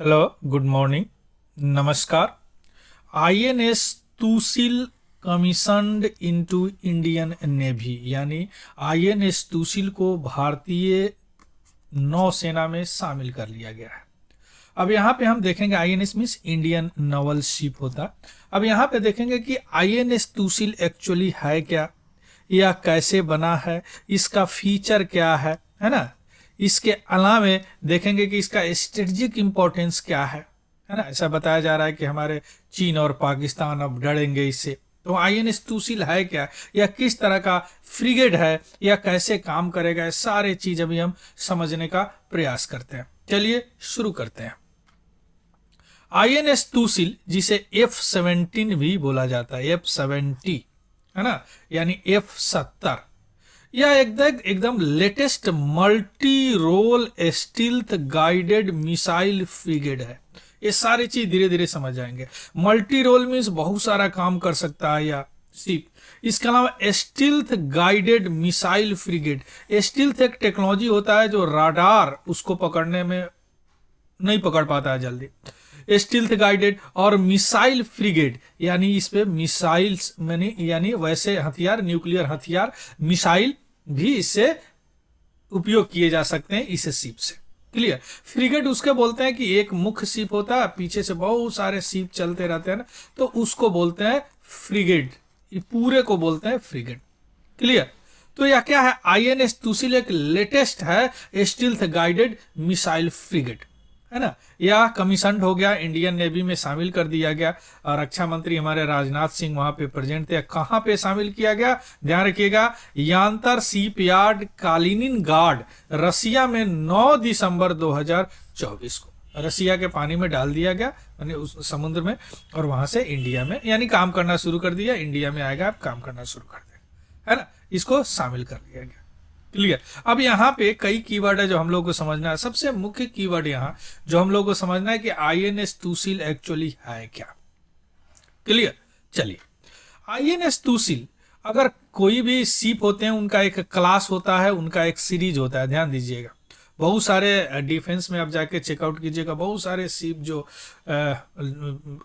Hello, good morning, नमस्कार। INS Tushil commissioned into Indian navy, यानी INS Tushil को भारतीय नौसेना में शामिल कर लिया गया है। अब यहाँ पे हम देखेंगे INS means Indian Naval ship होता है। अब यहाँ पे देखेंगे कि आईएनएस तूसिल एक्चुअली है क्या, या कैसे बना है, इसका फीचर क्या है ना। इसके अलावे देखेंगे कि इसका स्ट्रेटेजिक इंपॉर्टेंस क्या है ना। ऐसा बताया जा रहा है कि हमारे चीन और पाकिस्तान अब डरेंगे इससे। तो आईएनएस तूसिल है क्या, या किस तरह का फ्रिगेट है, या कैसे काम करेगा, ये सारे चीज अभी हम समझने का प्रयास करते हैं। चलिए शुरू करते हैं। आईएनएस तूसिल, जिसे F-17 भी बोला जाता है, F-70 है ना, यानी F-70, यह एकदम latest multi role stealth guided missile frigate है। ये सारी चीज धीरे धीरे समझ जाएंगे। मल्टी रोल मीन्स बहुत सारा काम कर सकता है या शिप। इसके अलावा stealth guided missile frigate, stealth एक टेक्नोलॉजी होता है जो राडार उसको पकड़ने में नहीं पकड़ पाता है जल्दी। स्टील्थ गाइडेड और मिसाइल फ्रिगेट, यानी इस पे मिसाइल्स यानी वैसे हथियार, न्यूक्लियर हथियार, मिसाइल भी इससे उपयोग किए जा सकते हैं इस शिप से। क्लियर। फ्रिगेट उसके बोलते हैं कि एक मुख्य शिप होता है, पीछे से बहुत सारे शिप चलते रहते हैं ना, तो उसको बोलते हैं फ्रिगेट। ये पूरे को बोलते हैं फ्रिगेट। क्लियर। तो यह क्या है, आईएनएस तूसिल एक लेटेस्ट है स्टील्थ गाइडेड मिसाइल फ्रिगेट है ना। यह कमीशन्ड हो गया, इंडियन नेवी में शामिल कर दिया गया। और रक्षा मंत्री हमारे राजनाथ सिंह वहां पे प्रेजेंट थे। कहां पे शामिल किया गया, ध्यान रखिएगा, यांतर शिप यार्ड, कालिनिनग्राड, रसिया में 9 दिसंबर 2024 को रसिया के पानी में डाल दिया गया, यानी उस समुद्र में, और वहां से इंडिया में यानी काम करना शुरू कर दिया। इंडिया में आएगा, आप काम करना शुरू कर देगा, है ना। इसको शामिल कर लिया गया। क्लियर। अब यहाँ पे कई कीवर्ड है जो हम लोग को समझना है। सबसे मुख्य कीवर्ड यहाँ जो हम लोग को समझना है कि आईएनएस तूसिल एक्चुअली है क्या। क्लियर। चलिए, आईएनएस तूसिल, अगर कोई भी शिप होते हैं उनका एक क्लास होता है, उनका एक सीरीज होता है। ध्यान दीजिएगा, बहुत सारे डिफेंस में आप जाके चेकआउट कीजिएगा, बहुत सारे शिप जो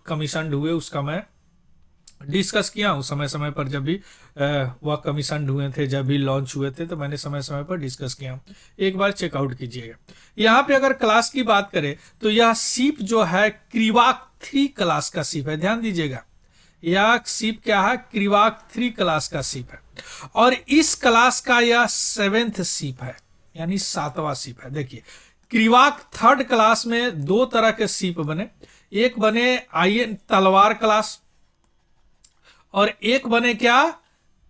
कमीशन्ड हुए उसका मैं डिस्कस किया हूँ समय समय पर। जब भी वह कमीशन हुए थे, जब भी लॉन्च हुए थे, तो मैंने समय समय पर डिस्कस किया हूँ। एक बार चेकआउट कीजिएगा। यहाँ पे अगर क्लास की बात करें तो यह शिप जो है क्रिवाक 3 क्लास का शिप है। ध्यान दीजिएगा, यह शिप क्या है, क्रिवाक 3 क्लास का शिप है। और इस क्लास का यह 7th शिप है, यानी 7वां शिप है। देखिए, क्रिवाक 3rd क्लास में 2 तरह के शिप बने। एक बने तलवार क्लास, और एक बने क्या,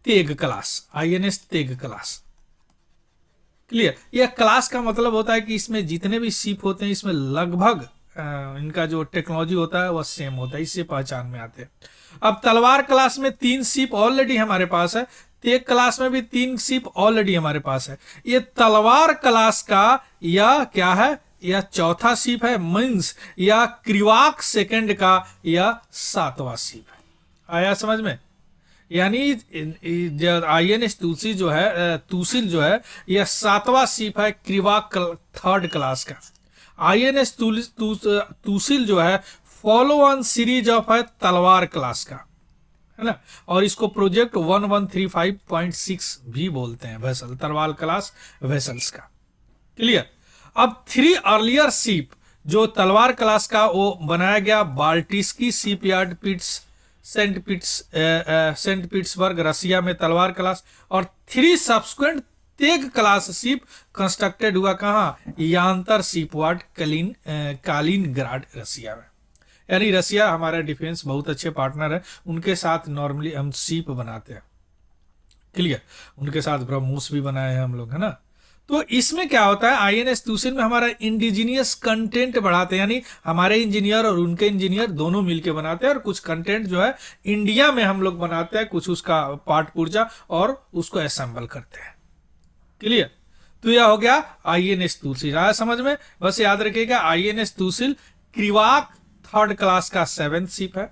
Tegh class, INS Tegh class. Clear. यह क्लास का मतलब होता है कि इसमें जितने भी शिप होते हैं, इसमें लगभग इनका जो टेक्नोलॉजी होता है वह सेम होता है, इससे पहचान में आते हैं। अब तलवार क्लास में 3 शिप ऑलरेडी हमारे पास है, तेग क्लास में भी 3 शिप ऑलरेडी हमारे पास है। ये तलवार क्लास का यह क्या है, यह 4था शिप है, मीन्स या क्रिवाक 2nd का यह 7वां शिप है। आया समझ में। यानी आईएनएस तूसिल जो है यह 7वां शिप है, क्रिवाक 3rd क्लास का। आईएनएस तूसिल जो है फॉलो ऑन सीरीज ऑफ है तलवार क्लास का, है ना। और इसको प्रोजेक्ट 1135.6 भी बोलते हैं, वेसल, तलवार क्लास वेसल्स का। क्लियर। अब 3 अर्लियर शिप जो तलवार क्लास का, वो बनाया गया बाल्टिस्की शिपयार्ड, सेंट पीटर्सबर्ग, रसिया में, तलवार क्लास। और 3 subsequent Tegh class ship constructed हुआ कहाँ, यांतर शिपयार्ड, कालिनिनग्राड, रसिया में। यानी रसिया हमारा डिफेंस बहुत अच्छे पार्टनर है, उनके साथ नॉर्मली हम शिप बनाते हैं। क्लियर। उनके साथ ब्रह्मोस भी बनाए हैं हम लोग, है ना। तो इसमें क्या होता है, आईएनएस तूसिल में हमारा इंडिजीनियस कंटेंट बढ़ाते हैं, यानी हमारे इंजीनियर और उनके इंजीनियर दोनों मिलके बनाते हैं। और कुछ कंटेंट जो है इंडिया में हम लोग बनाते हैं, कुछ उसका पार्ट पुर्जा, और उसको असेंबल करते हैं। क्लियर। तो यह हो गया आईएनएस तूसिल। आया समझ में। बस याद रखिएगा, आईएनएस तूसिल क्रिवाक 3rd क्लास का 7th शिप है,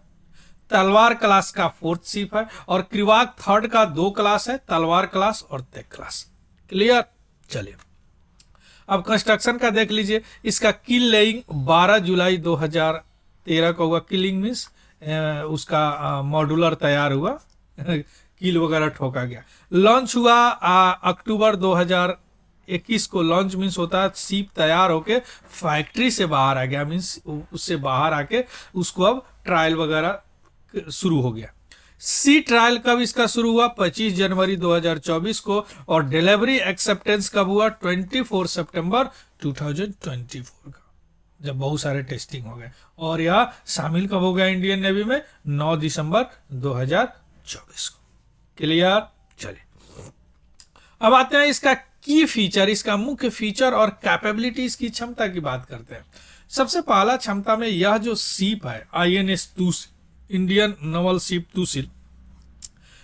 तलवार क्लास का 4th शिप है, और क्रिवाक 3rd का 2 क्लास है, तलवार क्लास और तेग क्लास। क्लियर। चलिए, अब कंस्ट्रक्शन का देख लीजिए, इसका किल लेइंग 12 जुलाई 2013 को हुआ। किलिंग मीन्स उसका मॉड्यूलर तैयार हुआ, कील वगैरह ठोका गया। लॉन्च हुआ अक्टूबर 2021 को। लॉन्च मीन्स होता है सीप तैयार होके फैक्ट्री से बाहर आ गया, मीन्स उससे बाहर आके उसको अब ट्रायल वगैरह शुरू हो गया। सी ट्रायल कब इसका शुरू हुआ? 25 जनवरी 2024 को। और डिलीवरी एक्सेप्टेंस कब हुआ? 24 सितंबर 2024 का, जब बहुत सारे टेस्टिंग हो गए। और यह शामिल कब हो गया इंडियन नेवी में? 9 दिसंबर 2024 को। क्लियर? चलिए अब आते हैं इसका की फीचर, इसका मुख्य फीचर और कैपेबिलिटी, इसकी क्षमता की बात करते हैं। सबसे पहला क्षमता में यह जो शिप है INS तूसिल, इंडियन नवल शिप तूसिल,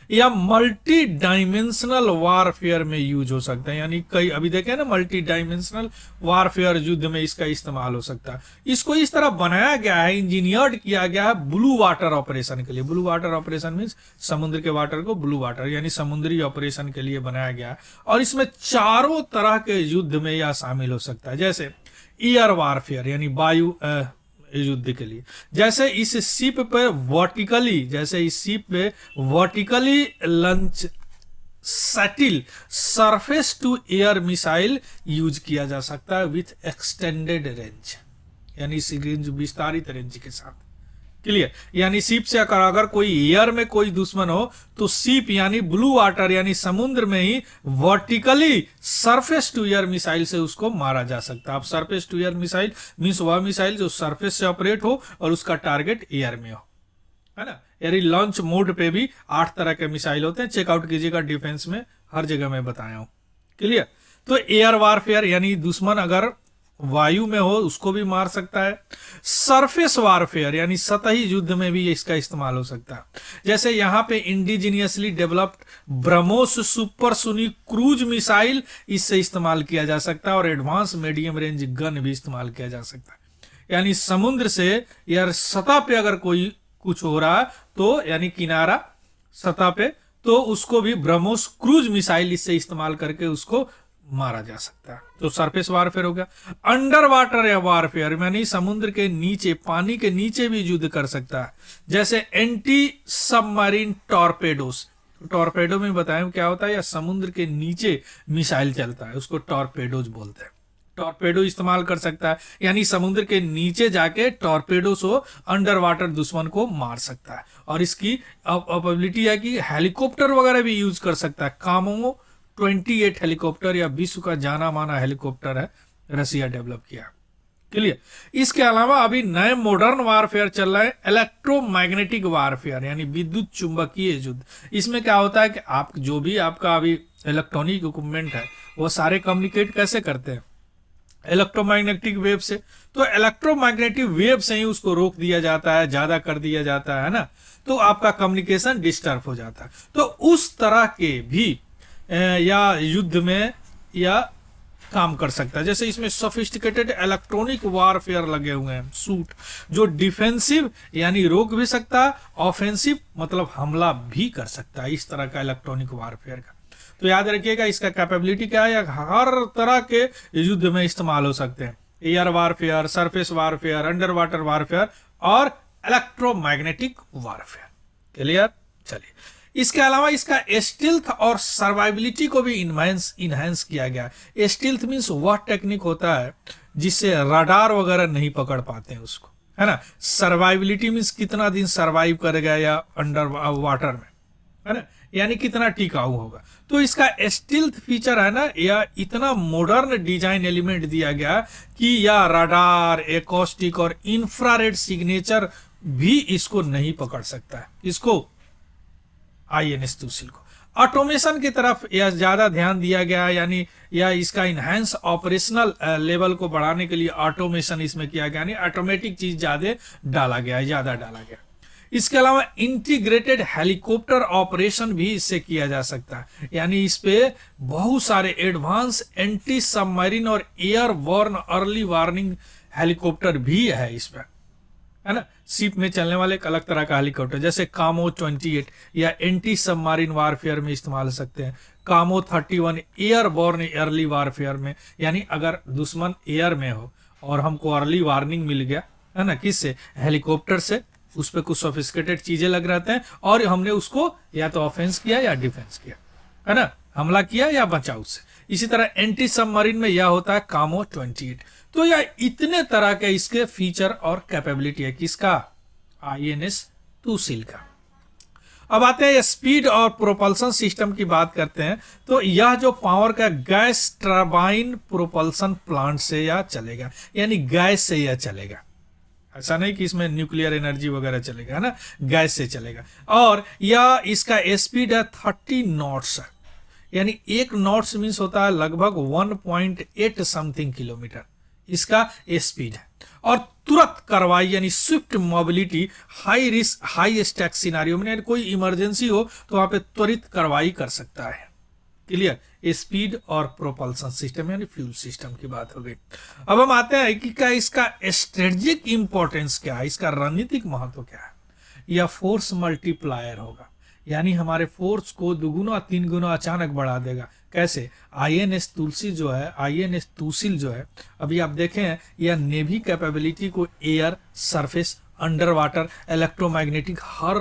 यह मल्टी डायमेंशनल वारफेयर में यूज हो सकता है। यानी कई अभी देखे ना, मल्टी डायमेंशनल वारफेयर युद्ध में इसका इस्तेमाल हो सकता है। इसको इस तरह बनाया गया है, इंजीनियर्ड किया गया है ब्लू वाटर ऑपरेशन के लिए। ब्लू वाटर ऑपरेशन मीन्स समुद्र के वाटर को ब्लू वाटर, यानी समुद्री ऑपरेशन के लिए बनाया गया है। और इसमें चारों तरह के युद्ध में यह शामिल हो सकता है, जैसे एयर वारफेयर यानी वायु युद्ध के लिए। जैसे इस शिप पे वर्टिकली लंच सैटिल surface to air missile use किया जा सकता है विथ एक्सटेंडेड रेंज, यानी इस रेंज विस्तारित रेंज के साथ। क्लियर? यानी शिप से अगर कोई एयर में कोई दुश्मन हो तो शिप यानी ब्लू वाटर यानी समुद्र में ही vertically surface to air missile से उसको मारा जा सकता है। अब surface to air missile means वह मिसाइल जो सरफेस से ऑपरेट हो और उसका टारगेट एयर में हो, है ना। यानी लॉन्च मोड पे भी 8 तरह के मिसाइल होते हैं, चेकआउट कीजिएगा डिफेंस में, हर जगह मैं बताया हूं। क्लियर? तो एयर वारफेयर यानी दुश्मन अगर वायु में हो उसको भी मार सकता है। सरफेस वारफेयर यानी सतही युद्ध में भी इसका इस्तेमाल हो सकता है। जैसे यहाँ पे indigenously developed BrahMos supersonic cruise missile, इससे इस्तेमाल किया जा सकता है। और एडवांस मीडियम रेंज गन भी इस्तेमाल किया जा सकता है। यानी समुद्र से या सतह पे अगर कोई कुछ हो रहा है तो यानी किनारा सतह पे, तो उसको भी ब्रह्मोस क्रूज मिसाइल इससे इस्तेमाल करके उसको मारा जा सकता है। तो सरफेस वारफेयर हो गया। अंडर वाटर या वारफेयर यानी समुद्र के नीचे, पानी के नीचे भी युद्ध कर सकता है। जैसे एंटी सबमरीन टॉर्पेडोस, टॉर्पेडो में बताएं क्या होता है, या समुद्र के नीचे मिसाइल चलता है, उसको टॉर्पेडोज बोलते हैं। टॉर्पेडो इस्तेमाल कर सकता है, यानी समुद्र के नीचे जाके टॉर्पेडो से अंडर वाटर दुश्मन को मार सकता है। और इसकी एबिलिटी है कि हेलीकॉप्टर वगैरह भी यूज कर सकता है। कामोंगो 28 हेलीकॉप्टर या विश्व का जाना माना हेलीकॉप्टर है, रसिया डेवलप किया। क्लियर? इसके अलावा अभी नए मॉडर्न वारफेयर चल रहा है, इलेक्ट्रोमैग्नेटिक वारफेयर यानी विद्युत चुंबकीय युद्ध। इसमें क्या होता है कि आप जो भी आपका अभी इलेक्ट्रॉनिक इक्विपमेंट है वो सारे कम्युनिकेट कैसे करते हैं? इलेक्ट्रोमैग्नेटिक वेव से। तो इलेक्ट्रोमैग्नेटिक वेव से ही उसको रोक दिया जाता है, ज्यादा कर दिया जाता है ना, तो आपका कम्युनिकेशन डिस्टर्ब हो जाता है। तो उस तरह के भी या युद्ध में या काम कर सकता है। जैसे इसमें सोफिस्टिकेटेड इलेक्ट्रॉनिक वारफेयर लगे हुए हैं सूट, जो डिफेंसिव यानी रोक भी सकता है, ऑफेंसिव मतलब हमला भी कर सकता है। इस तरह का इलेक्ट्रॉनिक वारफेयर का तो याद रखिएगा, इसका कैपेबिलिटी क्या है, हर तरह के युद्ध में इस्तेमाल हो सकते हैं। Air warfare, surface warfare, under water warfare और इलेक्ट्रोमैग्नेटिक वारफेयर। क्लियर? चलिए, इसके अलावा इसका स्टील्थ और सर्वाइबिलिटी को भी इनहेंस किया गया है। स्टील्थ मीन्स वह टेक्निक होता है जिससे रडार वगैरह नहीं पकड़ पाते हैं उसको, है ना। सर्वाइबिलिटी मीन्स कितना दिन सर्वाइव करेगा या अंडर वाटर में, है ना, यानी कितना टिकाऊ होगा। तो इसका स्टील्थ फीचर है ना, या इतना मॉडर्न डिजाइन एलिमेंट दिया गया कि या रडार, एकॉस्टिक और इंफ्रारेड सिग्नेचर भी इसको नहीं पकड़ सकता है, इसको INS तूसिल को। ऑटोमेशन की तरफ यह ज्यादा ध्यान दिया गया, यानी या इसका इनहेंस ऑपरेशनल लेवल को बढ़ाने के लिए ऑटोमेशन इसमें किया गया, यानी ऑटोमेटिक चीज ज्यादा डाला गया। इसके अलावा इंटीग्रेटेड हेलीकॉप्टर ऑपरेशन भी इससे किया जा सकता है, यानी इस पे बहुत सारे एडवांस एंटी सबमरीन और air born early warning helicopter भी है इस पर। है ना। शिप में चलने वाले एक अलग तरह का हेलीकॉप्टर, जैसे कामो 28 या एंटी सबमरीन वारफेयर में इस्तेमाल हो सकते हैं। कामो 31 एयरबॉर्न अर्ली वारफेयर में, यानी अगर दुश्मन एयर में हो और हमको अर्ली वार्निंग मिल गया, है ना, किससे, हेलीकॉप्टर से, उस पर कुछ सोफिस्टिकेटेड चीजें लग रहते हैं और हमने उसको या तो ऑफेंस किया या डिफेंस किया, है ना, हमला किया या बचाव से। इसी तरह एंटी सबमरीन में यह होता है कामो 28। तो यह इतने तरह के इसके फीचर और कैपेबिलिटी है किसका, आईएनएस तुसिल का। अब आते हैं स्पीड और प्रोपल्सन सिस्टम की बात करते हैं। तो यह जो पावर का गैस टरबाइन प्रोपल्सन प्लांट से यह चलेगा, यानी गैस से यह चलेगा, ऐसा नहीं कि इसमें न्यूक्लियर एनर्जी वगैरह चलेगा, है ना, गैस से चलेगा। और यह इसका स्पीड है 30 नॉट्स, यानी 1 नॉट्स मीन्स होता है लगभग 1.8 समथिंग किलोमीटर इसका स्पीड है। और तुरंत कार्रवाई यानी Swift mobility high risk high stack scenario में, यानी कोई इमरजेंसी हो तो वहां पे त्वरित कार्रवाई कर सकता है। क्लियर, स्पीड और प्रोपल्सन सिस्टम यानी फ्यूल सिस्टम की बात हो गई। अब हम आते हैं कि क्या इसका स्ट्रेटेजिक इंपॉर्टेंस क्या है, इसका रणनीतिक महत्व क्या है। यह फोर्स मल्टीप्लायर होगा, यानी हमारे फोर्स को 2 गुना 3 गुना अचानक बढ़ा देगा। कैसे, आईएनएस तुलसी जो है, आईएनएस तुसिल जो है, अभी आप देखें यह नेवी कैपेबिलिटी को air, surface, under water, electromagnetic हर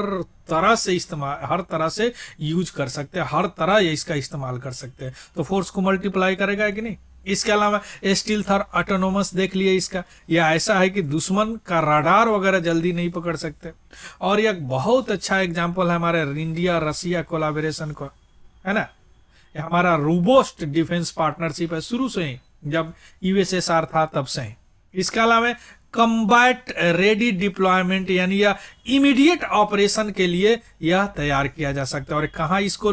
तरह से इस्तेमाल, हर तरह से यूज कर सकते हैं, हर तरह ये इसका इस्तेमाल कर सकते हैं। तो फोर्स को मल्टीप्लाई करेगा कि नहीं। इसके अलावा स्टील थर ऑटोनोमस देख लिए इसका, यह ऐसा है कि दुश्मन का रडार वगैरह जल्दी नहीं पकड़ सकते। और यह बहुत अच्छा एग्जांपल है हमारे इंडिया रसिया कोलाबोरेशन को, है ना। यह हमारा रोबोस्ट डिफेंस पार्टनरशिप है शुरू से ही, जब यूएसएसआर था तब से ही। इसके अलावा कम्बैट रेडी डिप्लॉयमेंट, यानी यह इमीडिएट ऑपरेशन के लिए यह तैयार किया जा सकता है। और कहाँ इसको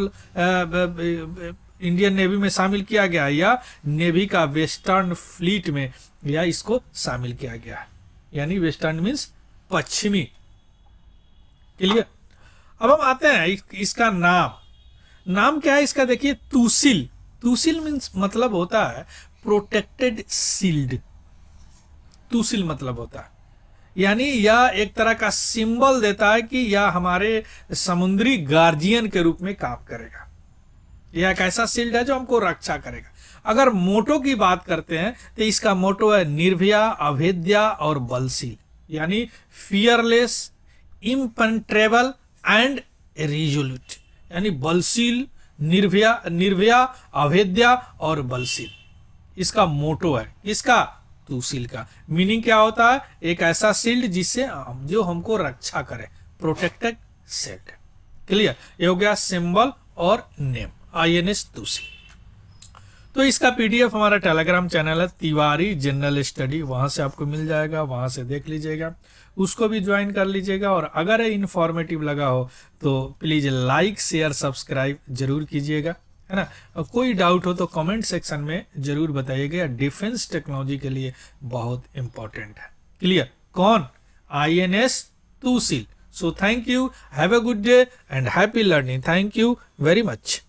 इंडियन नेवी में शामिल किया गया, या नेवी का वेस्टर्न फ्लीट में या इसको शामिल किया गया है, यानी वेस्टर्न मीन्स पश्चिमी। क्लियर। अब हम आते हैं इसका नाम क्या है इसका, देखिए तुसिल। तुसिल मीन्स मतलब होता है प्रोटेक्टेड शील्ड, तुसिल मतलब होता है, यानी यह एक तरह का सिंबल देता है कि यह हमारे समुद्री गार्जियन के रूप में काम करेगा। यह एक ऐसा शील्ड है जो हमको रक्षा करेगा। अगर मोटो की बात करते हैं तो इसका मोटो है निर्भया, अभेद्या और बलशील, यानी फियरलेस, इम्पेनेट्रेबल एंड रिजोल्यूट, यानी बलशील, निर्भया, अभेद्या और बलशील इसका मोटो है। इसका तुसिल का मीनिंग क्या होता है, एक ऐसा शील्ड जिससे जो हमको रक्षा करे, प्रोटेक्टेड शील्ड। क्लियर, ये हो गया सिंबल और नेम, आईएनएस तुसिल। तो इसका पीडीएफ हमारा टेलीग्राम चैनल है तिवारी जनरल स्टडी, वहां से आपको मिल जाएगा, वहां से देख लीजिएगा, उसको भी ज्वाइन कर लीजिएगा। और अगर ये इन्फॉर्मेटिव लगा हो तो प्लीज लाइक शेयर सब्सक्राइब जरूर कीजिएगा, है ना। और कोई डाउट हो तो कमेंट सेक्शन में जरूर बताइएगा, डिफेंस टेक्नोलॉजी के लिए बहुत इंपॉर्टेंट है। क्लियर, कौन, INS Tushil. So thank you, have a good day and happy learning. Thank you very much.